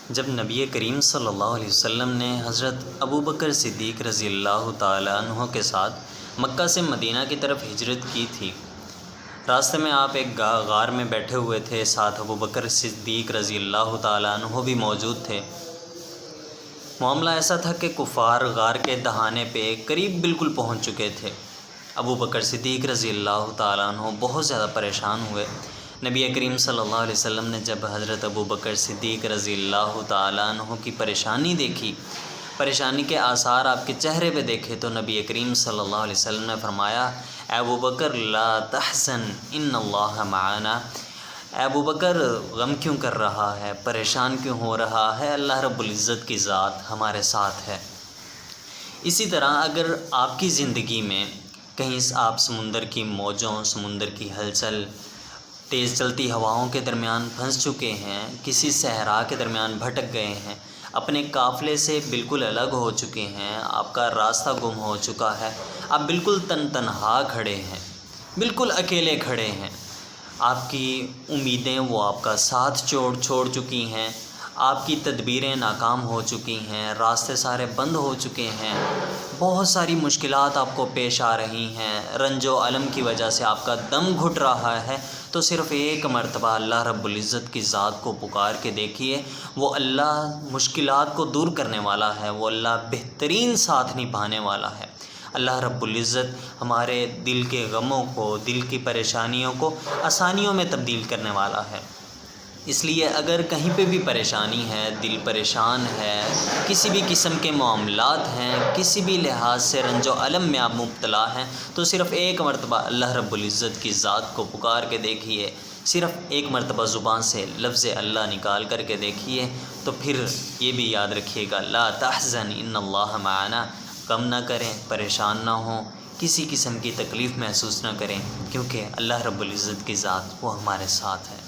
جب نبی کریم صلی اللہ علیہ وسلم نے حضرت ابو بکر صدیق رضی اللہ تعالیٰ عنہ کے ساتھ مکہ سے مدینہ کی طرف ہجرت کی تھی، راستے میں آپ ایک غار میں بیٹھے ہوئے تھے، ساتھ ابو بکر صدیق رضی اللہ تعالیٰ عنہ بھی موجود تھے۔ معاملہ ایسا تھا کہ کفار غار کے دہانے پہ قریب بالکل پہنچ چکے تھے۔ ابو بکر صدیق رضی اللہ تعالیٰ عنہ بہت زیادہ پریشان ہوئے۔ نبی کریم صلی اللہ علیہ وسلم نے جب حضرت ابو بکر صدیق رضی اللہ تعالیٰ عنہ کی پریشانی دیکھی، پریشانی کے آثار آپ کے چہرے پہ دیکھے، تو نبی کریم صلی اللہ علیہ وسلم نے فرمایا، اے ابو بکر لا تحزن ان اللہ معنا۔ اے ابو بکر غم کیوں کر رہا ہے، پریشان کیوں ہو رہا ہے، اللہ رب العزت کی ذات ہمارے ساتھ ہے۔ اسی طرح اگر آپ کی زندگی میں کہیں آپ سمندر کی موجوں، سمندر کی ہلچل، تیز چلتی ہواؤں کے درمیان پھنس چکے ہیں، کسی صحرا کے درمیان بھٹک گئے ہیں، اپنے قافلے سے بالکل الگ ہو چکے ہیں، آپ کا راستہ گم ہو چکا ہے، آپ بالکل تنہا کھڑے ہیں، بالکل اکیلے کھڑے ہیں، آپ کی امیدیں وہ آپ کا ساتھ چھوڑ چکی ہیں، آپ کی تدبیریں ناکام ہو چکی ہیں، راستے سارے بند ہو چکے ہیں، بہت ساری مشکلات آپ کو پیش آ رہی ہیں، رنج و الم کی وجہ سے آپ کا دم گھٹ رہا ہے، تو صرف ایک مرتبہ اللہ رب العزت کی ذات کو پکار کے دیکھیے۔ وہ اللہ مشکلات کو دور کرنے والا ہے، وہ اللہ بہترین ساتھ نبھانے والا ہے۔ اللہ رب العزت ہمارے دل کے غموں کو، دل کی پریشانیوں کو آسانیوں میں تبدیل کرنے والا ہے۔ اس لیے اگر کہیں پہ بھی پریشانی ہے، دل پریشان ہے، کسی بھی قسم کے معاملات ہیں، کسی بھی لحاظ سے رنج و الم میں آپ مبتلا ہیں، تو صرف ایک مرتبہ اللہ رب العزت کی ذات کو پکار کے دیکھیے، صرف ایک مرتبہ زبان سے لفظ اللہ نکال کر کے دیکھیے، تو پھر یہ بھی یاد رکھیے گا لا تحزن ان اللہ معنا، غم نہ کریں، پریشان نہ ہوں، کسی قسم کی تکلیف محسوس نہ کریں، کیونکہ اللہ رب العزت کی ذات وہ ہمارے ساتھ ہے۔